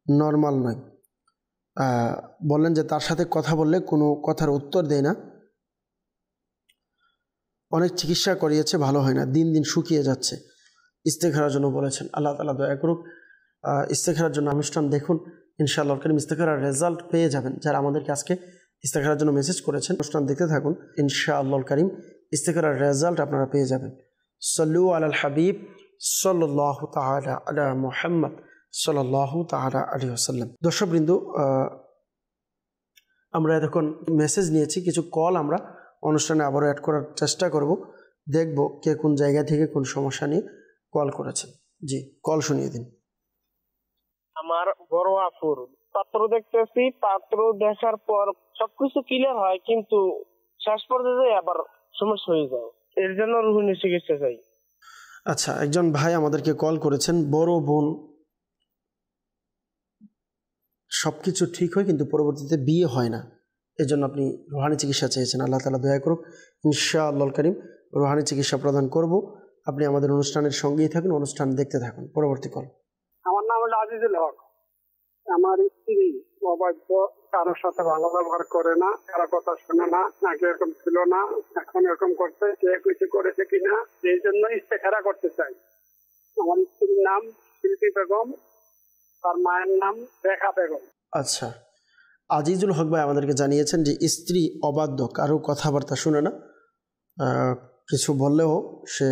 নর্মাল নয়। বললেন যে তার সাথে কথা বললে কোনো কথার উত্তর দেয় না, অনেক চিকিৎসা করিয়েছে, ভালো হয় না, দিন দিন শুকিয়ে যাচ্ছে। ইস্তেখারার জন্য বলেছেন, আল্লাহ তাআলা দয়া করুক। ইস্তেখারার জন্য অনুষ্ঠান দেখুন, ইনশাআল্লাহ কারীম ইস্তেখারার রেজাল্ট পেয়ে যাবেন। যারা আমাদেরকে আজকে ইস্তেখারার জন্য মেসেজ করেছেন, অনুষ্ঠান দেখতে থাকুন, ইনশাআল্লাহ কারীম ইস্তেখারার রেজাল্ট আপনারা পেয়ে যাবেন। সল্লু আলাল হাবিব সাল্লাল্লাহু তাআলা আলা মুহাম্মদ সাল্লাল্লাহু তাআলা আলাইহি ওয়াসাল্লাম। দর্শকবৃন্দ, আমরা এতক্ষণ মেসেজ নিয়েছি, কিছু কল আমরা অনুষ্ঠানে আবারও অ্যাড করার চেষ্টা করব, দেখব কে কোন জায়গা থেকে কোন সমস্যা নিয়ে কল করেছেন। জি, কল শুনিয়ে দিন। আমার বড় আপুর পাত্র দেখতেছি, পাত্র দেখার পর সবকিছু ক্লিয়ার হয়, কিন্তু শেষ পর্যায়ে আবার সমস্যা হয়ে যায়, এর জন্য রুহানি চিকিৎসা চাই। আচ্ছা, একজন ভাই আমাদেরকে কল করেছেন, বড় বোন সবকিছু ঠিক হয় কিন্তু পরবর্তীতে বিয়ে হয় না, এজন্য আপনি রুহানি চিকিৎসা চেয়েছেন। আল্লাহ তাআলা দয়া করুক, ইনশাআল্লাহুল কারীম রুহানি চিকিৎসা প্রদান করব। আপনি আমাদের অনুষ্ঠানের সঙ্গেই থাকুন, অনুষ্ঠান দেখতে থাকুন। পরবর্তী কল। আমার নাম হলো আজিজুল হক। আমার স্ত্রী অবাধ্য, কারোর সাথে ভালো ব্যবহার করে না, কারো কথা শোনে না, আগে এরকম ছিল না, এখন এরকম করছে, কে কিছু করেছে কিনা, এই জন্য ইস্তেখারা করতে চাই। আমার স্ত্রীর নাম শিল্পী বেগম, তার মায়ের নাম রেখা বেগম। আচ্ছা, আজিজুল হক ভাই আমাদেরকে জানিয়েছেন যে স্ত্রী অবাধ্য, কারো কথাবার্তা শুনে না, কিছু বললেও সে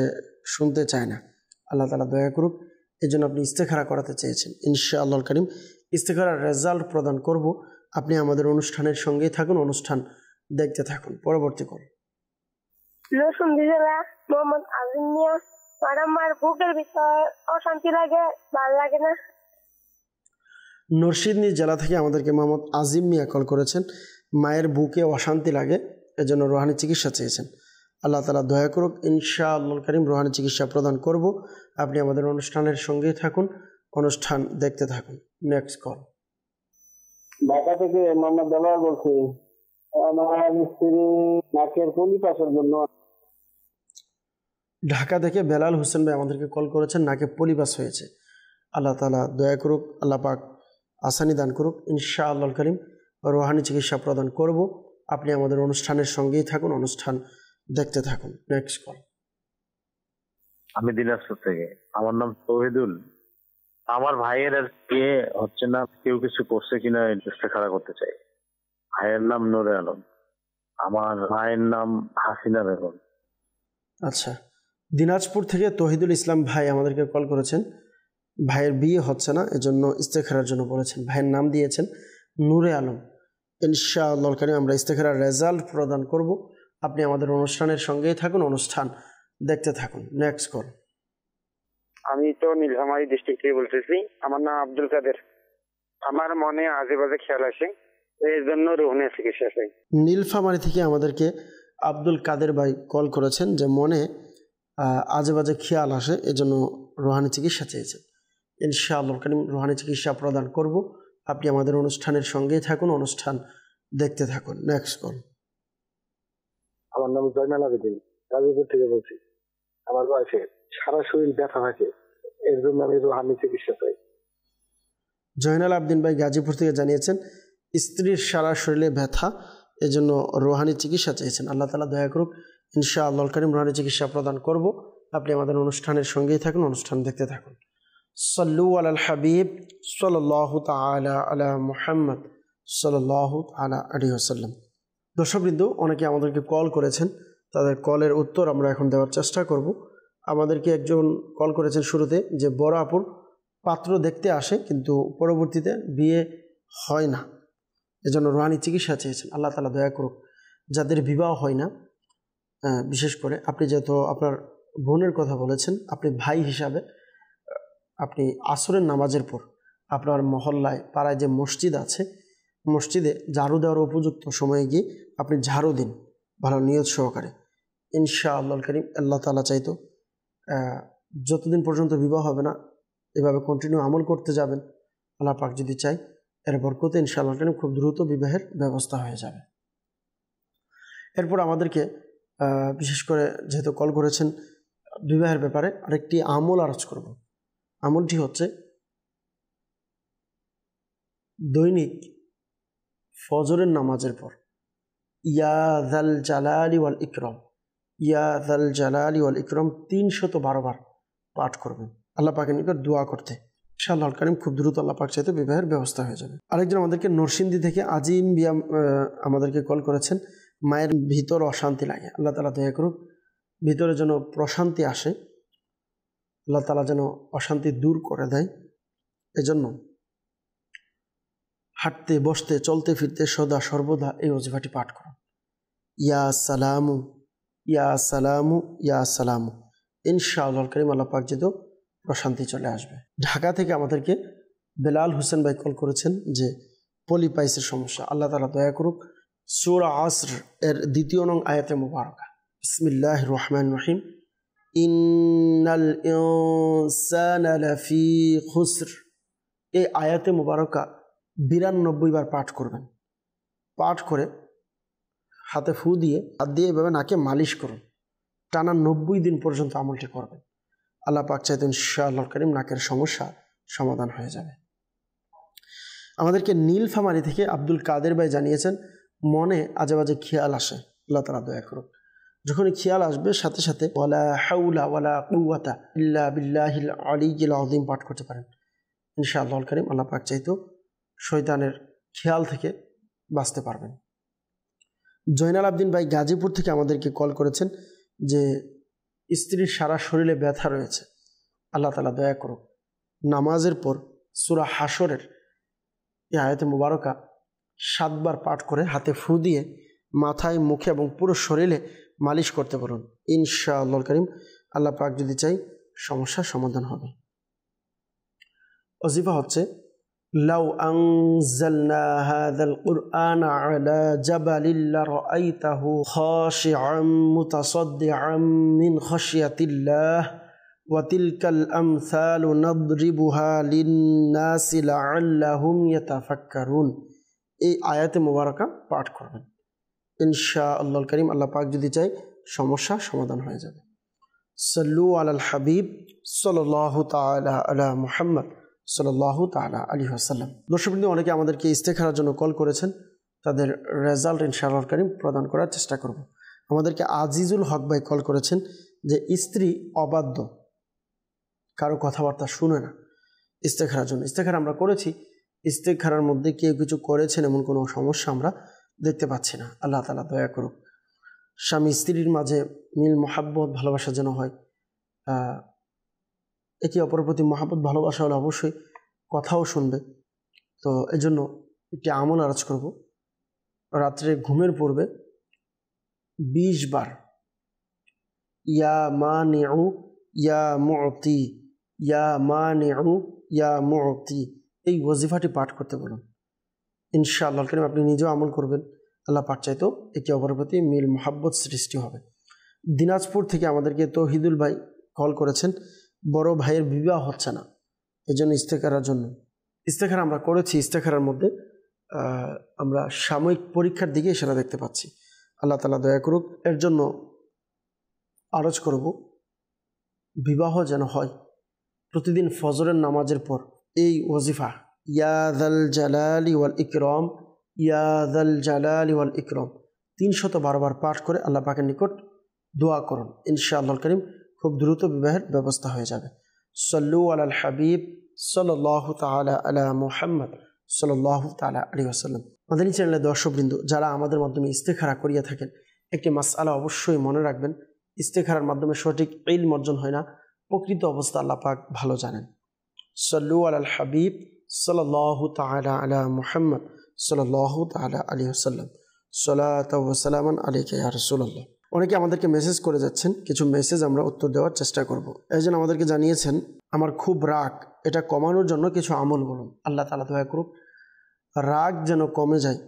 শুনতে চায় না। আল্লাহ তাআলা দয়া করুক, এই জন্য আপনি ইস্তেখারা করাতে চেয়েছেন। ইনশাআল্লাহুল কারীম ইস্তেখারার রেজাল্ট প্রদান করব। আপনি আমাদের অনুষ্ঠানের সঙ্গেই থাকুন, অনুষ্ঠান দেখতে থাকুন। পরবর্তী কল। মোহাম্মদ আজিম মিয়া। আমার বুকের ভিতর অশান্তি লাগে, ভালো লাগে না। নরসিংদী জেলা থেকে আমাদেরকে মোহাম্মদ আজিম মিয়া কল করেছেন, মায়ের বুকে অশান্তি লাগে, এজন্য রুহানি চিকিৎসা চেয়েছেন। আল্লাহ তাআলা দয়া করুক, ইনশাআল্লাহুল কারীম রুহানি চিকিৎসা প্রদান করব। আপনি আমাদের অনুষ্ঠানের সঙ্গেই থাকুন, অনুষ্ঠান দেখতে থাকুন। Next call. ঢাকা থেকে মোহাম্মদ দেলোয়ার বলছি। আমার স্ত্রী নাকের পলিপাসের জন্য। ঢাকা থেকে বেলাল হোসেন ভাই আমাদেরকে কল করেছেন, নাকে পলিপাস হয়েছে। আল্লাহ তাআলা দয়া করুক, আল্লাহ পাক আসানি দান করুক, ইনশাআল্লাহুল কারীম রুহানি চিকিৎসা প্রদান করব। আপনি আমাদের অনুষ্ঠানের সঙ্গেই থাকুন, অনুষ্ঠান দেখতে থাকুন। Next call. আমি দিনাজপুর থেকে, আমার নাম তৌহিদুল। আমার ভাইয়ের আর বিয়ে হচ্ছে না, কেউ কিছু করছে কিনা ইস্তেখারা করতে চাই। ভাইয়ের নাম নূরে আলম, আমার ভাইয়ের নাম হাসিনা বেগম। আচ্ছা, দিনাজপুর থেকে তহিদুল ইসলাম ভাই আমাদেরকে কল করেছেন। ভাইয়ের বিয়ে হচ্ছে না, এজন্য ইস্তেখারার জন্য বলেছেন। ভাইয়ের নাম দিয়েছেন নূরে আলম। ইনশাআল্লাহ কারীম আমরা ইস্তেখারার রেজাল্ট প্রদান করব। আপনি আমাদের অনুষ্ঠানের সঙ্গেই থাকুন, অনুষ্ঠান দেখতে থাকুন। Next call. আমি তো নীলফামারী ডিস্ট্রিক্ট থেকে বলতেছি। আমার নাম আব্দুল কাদের। আমার মনে আজে বাজে খেয়াল আসে, এর জন্য রোহনের চিকিৎসা চাই। নীলফামারী থেকে আমাদেরকে আব্দুল কাদের ভাই কল করেছেন যে মনে আজে বাজে খেয়াল আসে, এজন্য রোহানি চিকিৎসা চেয়েছেন। ইনশাআল্লাহ কারীম রোহানি চিকিৎসা প্রদান করব। আপনি আমাদের অনুষ্ঠানের সঙ্গেই থাকুন, অনুষ্ঠান দেখতে থাকুন। Next call. আমার নাম জয়নাল আবেদিন, গাজীপুর থেকে বলছি। আমার বয়সে সারা শরীর ব্যথা থাকে, এর জন্য আমি রোহানি চিকিৎসা চাই। জয়নাল আবেদিন ভাই গাজীপুর থেকে জানিয়েছেন স্ত্রীর সারা শরীরে ব্যথা, এজন্য রোহানি চিকিৎসা চেয়েছেন। আল্লাহ তাআলা দয়া করুক, ইনশাআল্লাহ কারীম রোহানি চিকিৎসা প্রদান করব। আপনি আমাদের অনুষ্ঠানের সঙ্গেই থাকুন, অনুষ্ঠান দেখতে থাকুন। সাল্লু আলাল হাবিব সাল্লাল্লাহু তাআলা আলা মুহাম্মদ সাল্লাল্লাহু তাআলা আলাইহি ওয়াসাল্লাম। দর্শকবৃন্দ, অনেকে আমাদেরকে কল করেছেন, তাদের কলের উত্তর আমরা এখন দেওয়ার চেষ্টা করব। আমাদেরকে একজন কল করেছেন শুরুতে যে বড় আপুর পাত্র দেখতে আসে কিন্তু পরবর্তীতে বিয়ে হয় না, এজন্য রোহানি চিকিৎসা চেয়েছেন। আল্লাহ তাআলা দয়া করুক, যাদের বিবাহ হয় না, বিশেষ করে আপনি যেহেতু আপনার বোনের কথা বলেছেন, আপনি ভাই হিসাবে আপনি আসরের নামাজের পর আপনার মহল্লায় পাড়ায় যে মসজিদ আছে, মসজিদে ঝাড়ু দেওয়ার উপযুক্ত সময়ে গিয়ে আপনি ঝাড়ু দিন ভালো নিয়ত সহকারে। ইনশাআল্লাহ কারীম আল্লাহ তাআলা চাইতো যতদিন পর্যন্ত বিবাহ হবে না এভাবে কন্টিনিউ আমল করতে যাবেন। আল্লাহ পাক যদি চাই এর বরকতে ইনশাআল্লাহ কারীম খুব দ্রুত বিবাহের ব্যবস্থা হয়ে যাবে। এরপর আমাদেরকে বিশেষ করে যেহেতু কল করেছেন বিবাহের ব্যাপারে, আরেকটি আমল আরজ করব। আমলটি হচ্ছে দৈনিক ফজরের নামাজের পর ইয়া যাল জালালি ওয়াল ইকরাম, ইয়া যাল জালালি ওয়াল ইকরাম 312 বার পাঠ করবেন আল্লাহ পাকের নিকট দোয়া করতে। ইনশাআল্লাহ কারীম খুব দ্রুত আল্লাহ পাক চাইতে বিবাহের ব্যবস্থা হয়ে যাবে। আরেকজন আমাদেরকে নরসিংদী থেকে আজিম বিয়া আমাদেরকে কল করেছেন। মায়ের ভিতর অশান্তি লাগে, আল্লাহ তাআলা দয়া করুক ভিতরে যেন প্রশান্তি আসে, আল্লাহ তাআলা যেন অশান্তি দূর করে দেয়। এজন্য হাঁটতে বসতে চলতে ফিরতে সদা সর্বদা এই ওজিফাটি পাঠ করুন। ইয়া সালামু ইয়া সালামু ইয়া সালামু। ইনশাআল্লাহ কারীম আল্লাহ পাক যেহেতু প্রশান্তি চলে আসবে। ঢাকা থেকে আমাদেরকে বেলাল হোসেন ভাই কল করেছেন যে পলিপাইসের সমস্যা। আল্লাহ তাআলা দয়া করুক সূরা আসর এর 2 নং আয়াতে মুবারাকা বিসমিল্লাহির রহমানির রহিম ইন্নাল ইনসানা লাফি খুসর, এই আয়াতে মুবারাকা 92 বার পাঠ করবেন। পাঠ করে হাতে ফু দিয়ে হাত দিয়ে এভাবে নাকে মালিশ করুন, টানা 90 দিন পর্যন্ত আমলটি করবেন। আল্লাহ পাক চাইতে ইনশাআল্লাহ কারীম নাকের সমস্যা সমাধান হয়ে যাবে। আমাদেরকে নীলফামারী থেকে আব্দুল কাদের ভাই জানিয়েছেন মনে আজে বাজে খেয়াল আসে, আল্লাহ তাআলা দয়া করুন যখনই খেয়াল আসবে সাথে সাথে ওয়ালা হাওলা ওয়ালা কুওয়াতা ইল্লা বিল্লাহিল আলিয়্যিল আযীম পাঠ করতে পারেন। ইনশাআল্লাহ কারীম আল্লাহ পাক চাইতো শয়তানের খেয়াল থেকে বাঁচতে পারবেন। জয়নাল আবেদিন ভাই গাজীপুর থেকে আমাদেরকে কল করেছেন যে স্ত্রীর সারা শরীরে ব্যথা রয়েছে, আল্লাহ তাআলা দয়া করুক নামাজের পর সূরা হাশরের এই আয়াতে মুবারকা 7 বার পাঠ করে হাতে ফু দিয়ে মাথায় মুখে এবং পুরো শরীরে মালিশ করতে পারুন। ইনশাআল্লাহ কারীম আল্লাহ পাক যদি চাই সমস্যার সমাধান হবে। ওজিফা হচ্ছে লাউ আনজালনা হাযাল কুরআনা আলা জাবালিন লারাআইতাহু খাশিআম মুতাসাদ্দিআম মিন খাশিয়াতিল্লাহ ওয়া তিলকাল আমসালু নাদরিবুহা লিন-নাসি লাআল্লাহুম ইয়াতাফাক্কারুন। এই আয়াতে মুবারাকা পাঠ করবেন। ইনশাআল্লাহ কারীম আল্লাহ পাক যদি চাই সমস্যা সমাধান হয়ে যাবে। সাল্লু আলাল হাবিব সাল্লাল্লাহু তাআলা আলা মুহাম্মদ সাল্লাল্লাহু তাআলা আলাইহি ওয়াসাল্লাম। দর্শকবৃন্দ, অনেকে আমাদেরকে ইস্তেখারার জন্য কল করেছেন, তাদের রেজাল্ট ইনশাআল্লাহ কারীম প্রদান করার চেষ্টা করব। আমাদেরকে আজিজুল হক ভাই কল করেছেন যে স্ত্রী অবাধ্য, কারো কথাবার্তা শুনে না, ইস্তেখারার জন্য। ইস্তেখারা আমরা করেছি, ইস্তেখারার মধ্যে কেউ কিছু করেছেন এমন কোনো সমস্যা আমরা দেখতে পাচ্ছি না। আল্লাহ তাআলা দয়া করুক। স্বামী স্ত্রীর মাঝে মিল মহাব্বত ভালোবাসা যেন হয়। একে অপরের প্রতি মহাব্বত ভালোবাসা হলে অবশ্যই কথাও শুনবে। তো এজন্য একটি আমল আরজ করব। রাত্রে ঘুমের পূর্বে 20 বার ইয়া মানিউ ইয়া মুতি, ইয়া মানিউ ইয়া মুতি, এই ওয়াজিফাটি পাঠ করতে বলুন। ইনশাআল্লাহ কারীম আপনি নিজেও আমল করবেন, আল্লাহ পাক চাইতো একে অপরের প্রতি মিল মহাব্বত সৃষ্টি হবে। দিনাজপুর থেকে আমাদেরকে তৌহিদুল ভাই কল করেছেন, বড় ভাইয়ের বিবাহ হচ্ছে না, এজন্য ইস্তেখারার জন্য। ইস্তেখারা আমরা করেছি, ইস্তেখারার মধ্যে আমরা সাময়িক পরীক্ষার দিকে সেটা দেখতে পাচ্ছি। আল্লাহ তাআলা দয়া করুক। এর জন্য আরজ করব বিবাহ যেন হয়। প্রতিদিন ফজরের নামাজের পর এই ওয়াজিফা ইয়া যাল জালালি ওয়াল ইকরাম, ইয়া যাল জালালি ওয়াল ইকরাম 312 বার পাঠ করে আল্লাহ পাকের নিকট দোয়া করুন। ইনশাআল্লাহ কারীম খুব দ্রুত বিবাহের ব্যবস্থা হয়ে যাবে। সাল্লু আলাল হাবিব সাল্লাল্লাহু তাআলা আলা মুহাম্মদ সাল্লাল্লাহু তাআলা আলাইহি ওয়াসাল্লাম। মাদানী চ্যানেলের দর্শকবৃন্দ, যারা আমাদের মাধ্যমে ইস্তেখারা করিয়া থাকেন, একটি মাসআলা অবশ্যই মনে রাখবেন, ইস্তেখারার মাধ্যমে সঠিক ইলম অর্জন হয় না, প্রকৃত অবস্থা আল্লাহ পাক ভালো জানেন। সাল্লু আলাল হাবিব সাল্লাল্লাহু তাআলা আলা মুহাম্মদ সাল্লাল্লাহু তাআলা আলাইহি ওয়াসাল্লাম। সালাতু ওয়া সালামান আলাইকা ইয়া রাসূলুল্লাহ। অনেকে আমাদেরকে মেসেজ করে যাচ্ছেন, কিছু মেসেজ আমরা উত্তর দেওয়ার চেষ্টা করব। একজন আমাদেরকে জানিয়েছেন, আমার খুব রাগ, এটা কমানোর জন্য কিছু আমল বলুন। আল্লাহ তাআলা দয়া করুক রাগ যেন কমে যায়।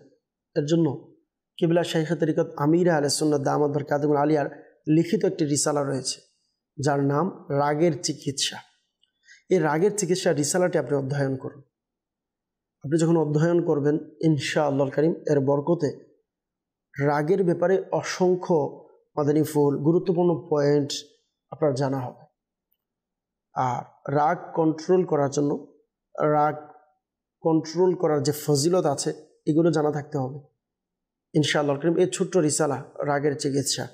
এর জন্য কিবলা শাইখে তরিকত আমির আহলে সুন্নাত দামাত বরকাতুহুল আলিয়ার লিখিত একটি রিসালা রয়েছে, যার নাম রাগের চিকিৎসা। এই রাগের চিকিৎসা রিসালাটি আপনি অধ্যয়ন করুন। আপনি যখন অধ্যয়ন করবেন ইনশাআল্লাহ কারীম এর বরকতে রাগের ব্যাপারে অসংখ্য মাদানী ফুল গুরুত্বপূর্ণ পয়েন্ট আপনার জানা হবে। আর রাগ কন্ট্রোল করার জন্য, রাগ কন্ট্রোল করার যে ফজিলত আছে এগুলো জানা থাকতে হবে ইনশাআল্লাহ কারীম। এই ছোট্ট রিসালা রাগের চিকিৎসা,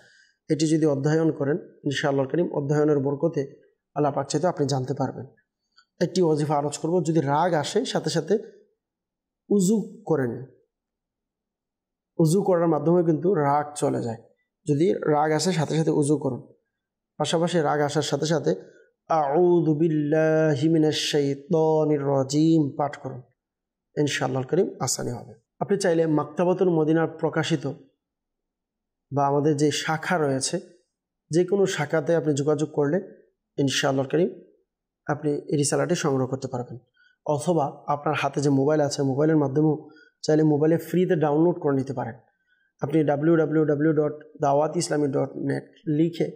এটি যদি অধ্যয়ন করেন ইনশাআল্লাহ কারীম অধ্যয়নের বরকতে আল্লাহ পাক চাইতে আপনি জানতে পারবেন। একটি ওয়াজিফা আরজ করব, যদি রাগ আসে সাথে সাথে উজু করে নিন। উজু করার মাধ্যমে কিন্তু রাগ চলে যায়। যদি রাগ আসে সাথে সাথে উজু করুন, পাশাপাশি রাগ আসার সাথে সাথে আউযু বিল্লাহি মিনাশ শাইতানির রাজিম পাঠ করুন। ইনশাআল্লাহ কারীম আসানি হবে। আপনি চাইলে মাকতাবাতুল মদিনার প্রকাশিত বা আমাদের যে শাখা রয়েছে, যে কোনো শাখাতে আপনি যোগাযোগ করলে ইনশাআল্লাহ কারীম আপনি এই রিসালাটি সংগ্রহ করতে পারবেন। অথবা আপনার হাতে যে মোবাইল আছে, মোবাইলের মাধ্যমেও চাইলে মোবাইলে ফ্রিতে ডাউনলোড করে নিতে পারেন। আপনি www.dawatislami.net লিখে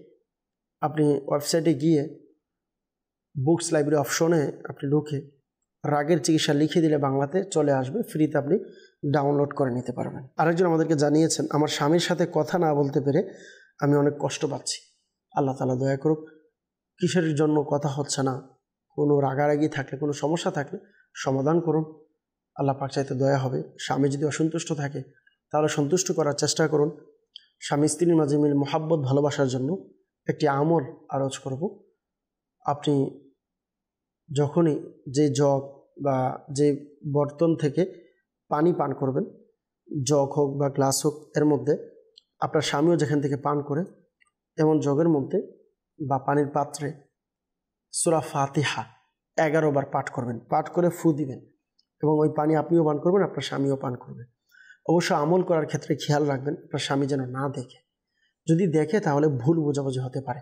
আপনি ওয়েবসাইটে গিয়ে বুকস লাইব্রেরি অপশনে আপনি ঢুকে রাগের চিকিৎসা লিখে দিলে বাংলাতে চলে আসবে, ফ্রিতে আপনি ডাউনলোড করে নিতে পারবেন। আরেকজন আমাদেরকে জানিয়েছেন, আমার স্বামীর সাথে কথা না বলতে পেরে আমি অনেক কষ্ট পাচ্ছি। আল্লাহ তাআলা দয়া করুক, কিসের জন্য কথা হচ্ছে না, কোনো রাগারাগি থাকলে, কোনো সমস্যা থাকলে সমাধান করুন, আল্লাহ পাক চাইতে দয়া হবে। স্বামী যদি অসন্তুষ্ট থাকে তাহলে সন্তুষ্ট করার চেষ্টা করুন। স্বামী স্ত্রীর মাঝে মিল মহাব্বত ভালোবাসার জন্য একটি আমল আরজ করব। আপনি যখনই যে জগ বা যে বর্তন থেকে পানি পান করবেন, জগ হোক বা গ্লাস হোক, এর মধ্যে আপনার স্বামীও যেখান থেকে পান করে, এমন জগের মধ্যে বা পানির পাত্রে সূরা ফাতিহা 11 বার পাঠ করবেন। পাঠ করে ফু দিবেন এবং ওই পানি আপনিও পান করবেন, আপনার স্বামীও পান করবে। অবশ্য আমল করার ক্ষেত্রে খেয়াল রাখবেন আপনার স্বামী যেন না দেখে। যদি দেখে তাহলে ভুল বোঝাবুঝি হতে পারে।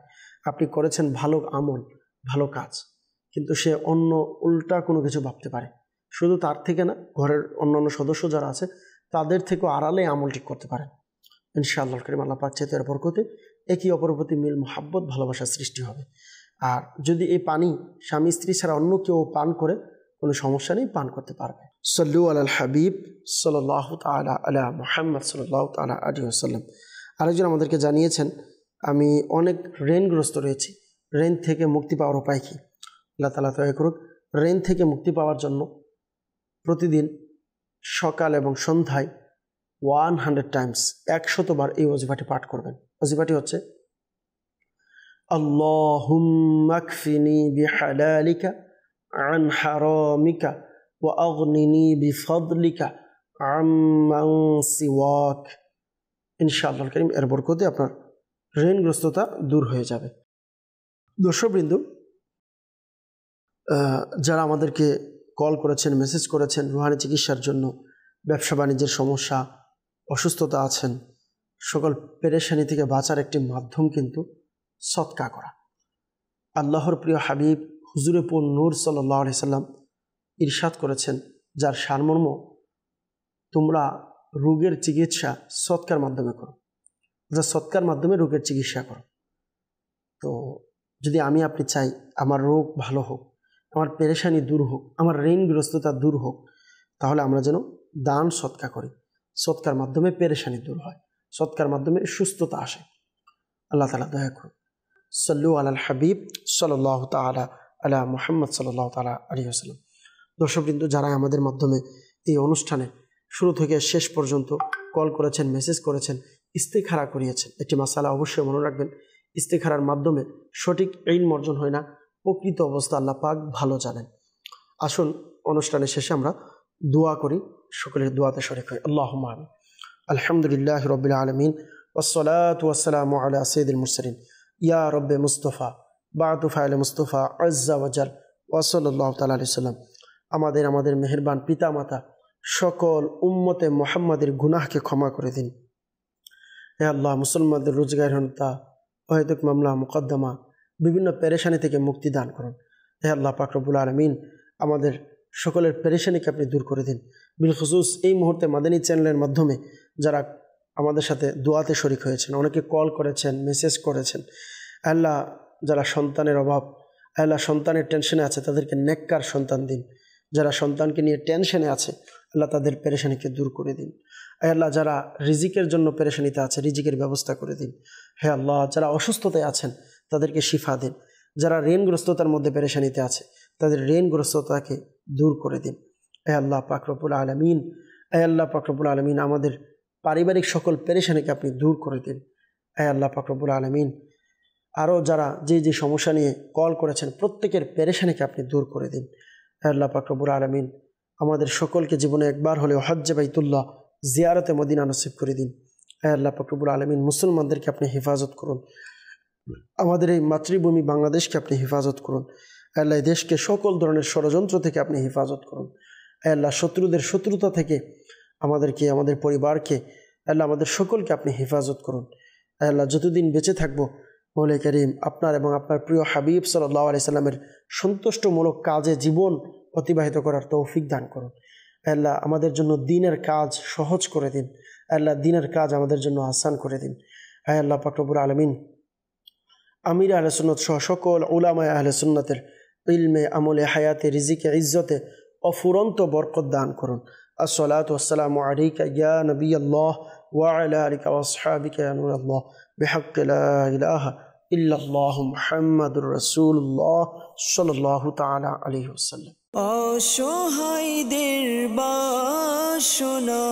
আপনি করেছেন ভালো আমল, ভালো কাজ, কিন্তু সে অন্য উল্টা কোনো কিছু ভাবতে পারে। শুধু তার থেকে না, ঘরের অন্যান্য সদস্য যারা আছে তাদের থেকেও আড়ালে আমলটি করতে পারেন। ইনশাআল্লাহ কারীম আল্লাহ পাক চাইতে এর বরকতে একে অপরের প্রতি মিল মহাব্বত ভালোবাসা সৃষ্টি হবে। আর যদি এই পানি স্বামী স্ত্রী ছাড়া অন্য কেউ পান করে, কোনো সমস্যা নেই, পান করতে পারবে। সাল্লু আলাল হাবিব সাল্লাল্লাহু তাআলা আলা মুহাম্মদ সাল্লাল্লাহু তাআলা আলাইহি ওয়াসাল্লাম। আরেকজন আমাদেরকে জানিয়েছেন, আমি অনেক ঋণগ্রস্ত রয়েছি, ঋণ থেকে মুক্তি পাওয়ার উপায় কি? আল্লাহ তাআলা দয়া করুক। ঋণ থেকে মুক্তি পাওয়ার জন্য প্রতিদিন সকাল এবং সন্ধ্যায় 100 টাইমস 100 বার এই ওয়াজিফাটি পাঠ করবেন। ওয়াজিফাটি হচ্ছে আল্লাহুম্মা কফিনি বিহালালিকা আন হারামিকা ওয়া আগনিনি বিফদলিকা আম্মান সিওয়াক। ইনশাআল্লাহ কারীম এর বরকতে আপনার ঋণগ্রস্ততা দূর হয়ে যাবে। দর্শকবৃন্দ, যারা আমাদেরকে কল করেছেন, মেসেজ করেছেন রুহানি চিকিৎসার জন্য, ব্যবসা বাণিজ্যের সমস্যা, অসুস্থতা আছেন, সকল পেরেশানি থেকে বাঁচার একটি মাধ্যম কিন্তু সদকা করা। আল্লাহর প্রিয় হাবিব হুজুরে পুর নূর সাল্লাল্লাহু আলাইহি সাল্লাম ইরশাদ করেছেন, যার সারমর্ম তোমরা রোগের চিকিৎসা সদকার মাধ্যমে করো, যা সদকার মাধ্যমে রোগের চিকিৎসা করো। তো যদি আমি আপনি চাই আমার রোগ ভালো হোক, আমার পেরেশানি দূর হোক, আমার ঋণগ্রস্ততা দূর হোক, তাহলে আমরা যেন দান সদকা করি। সদকার মাধ্যমে পেরেশানি দূর হয়, সদকার মাধ্যমে সুস্থতা আসে। আল্লাহ তাআলা দয়া করুন। সাল্লু আলাল হাবিব সাল্লাল্লাহু তাআলা আলা মুহাম্মদ সাল্লাল্লাহু তাআলা আলাইহি ওয়াসাল্লাম। দর্শকবৃন্দ, যারা আমাদের মাধ্যমে এই অনুষ্ঠানে শুরু থেকে শেষ পর্যন্ত কল করেছেন, মেসেজ করেছেন, ইস্তেখারা করিয়েছেন, একটি মাসালা অবশ্যই মনে রাখবেন, ইস্তেখারার মাধ্যমে সঠিক ইলম অর্জন হয় না, প্রকৃত অবস্থা আল্লাহ পাক ভালো জানেন। আসুন অনুষ্ঠানের শেষে আমরা দোয়া করি, সকলের দোয়াতে শরীক হই। আল্লাহুম্মা আমিন। আলহামদুলিল্লাহি রাব্বিল আলামিন ওয়াসসালাতু ওয়াসসালামু আলা সাইয়্যিদিল মুরসালিন ইয়া রাব্বে মুস্তাফা বা'দু ফাইল মুস্তাফা আযজা ওয়া জাল ওয়া সাল্লাল্লাহু তাআলা আলাইহি সাল্লাম। আমাদের মেহেরবান পিতামাতা সকল উম্মতে মুহাম্মাদের গুনাহকে ক্ষমা করে দিন। হে আল্লাহ, মুসলমানদের রোজগারহীনতা, অহেতুক মামলা মুকদ্দমা, বিভিন্ন পেরেশানি থেকে মুক্তি দান করুন। হে আল্লাহ পাক রব্বুল আলামিন, আমাদের সকলের পেরেশানিকে আপনি দূর করে দিন। বিলখুসুস এই মুহূর্তে মাদানী চ্যানেলের মাধ্যমে যারা আমাদের সাথে দোয়াতে শরীক হয়েছেন, অনেকে কল করেছেন, মেসেজ করেছেন, আল্লাহ যারা সন্তানের অভাব, আল্লাহ সন্তানের টেনশনে আছে তাদেরকে নেককার সন্তান দিন। যারা সন্তানকে নিয়ে টেনশনে আছে আল্লাহ তাদের পেরেশানিকে দূর করে দিন। আল্লাহ যারা রিজিকের জন্য পেরেশানিতে আছে রিজিকের ব্যবস্থা করে দিন। হে আল্লাহ, যারা অসুস্থতায় আছেন তাদেরকে শিফা দিন। যারা ঋণগ্রস্ততার মধ্যে পেরেশানিতে আছে তাদের ঋণগ্রস্ততাকে দূর করে দিন। হে আল্লাহ পাক রব্বুল আলামিন, হে আল্লাহ পাক রব্বুল আলামিন, আমাদের পারিবারিক সকল পেরেশানিকে আপনি দূর করে দিন। হে আল্লাহ পাক রব্বুল আলামিন, আরও যারা যে সমস্যা নিয়ে কল করেছেন প্রত্যেকের পেরেশানিকে আপনি দূর করে দিন। হে আল্লাহ পাক রব্বুল আলামিন, আমাদের সকলকে জীবনে একবার হলেও হজ্জে বাইতুল্লাহ জিয়ারতে মদিনা নসিব করে দিন। হে আল্লাহ পাক রব্বুল আলামিন, মুসলমানদেরকে আপনি হেফাজত করুন। আমাদের এই মাতৃভূমি বাংলাদেশকে আপনি হেফাজত করুন। হে আল্লাহ, এই দেশকে সকল ধরনের ষড়যন্ত্র থেকে আপনি হেফাজত করুন। হে আল্লাহ, শত্রুদের শত্রুতা থেকে আমাদেরকে, আমাদের পরিবারকে, আল্লাহ আমাদের সকলকে আপনি হেফাজত করুন। হে আল্লাহ, যতদিন বেঁচে থাকবো মৌলা করিম আপনার এবং আপনার প্রিয় হাবিব সাল্লাল্লাহু আলাইহি সাল্লামের সন্তুষ্টমূলক কাজে জীবন অতিবাহিত করার তৌফিক দান করুন। আল্লাহ, আমাদের জন্য দ্বীনের কাজ সহজ করে দিন। আল্লাহ, দ্বীনের কাজ আমাদের জন্য আসান করে দিন। হে আল্লাহ পাক রব্বুল আলামিন, আমির আহলে সুন্নাত সহ সকল উলামায়ে আহলে সুন্নাতের ইলমে, আমলে, হায়াতে, রিজিকে, ইজ্জতে অফুরন্ত বরকত দান করুন। আসসালাতু ওয়াসসালামু আলাইকা ইয়া নবিয়াল্লাহ ওয়া আলা আলিকা ওয়া আসহাবিকা ইয়া নূরাল্লাহ বিহাক্কি লা ইলাহা ইল্লাল্লাহু মুহাম্মাদুর রাসূলুল্লাহ সাল্লাল্লাহু তাআলা আলাইহি ওয়াসাল্লাম। অসহায়দের বাসনা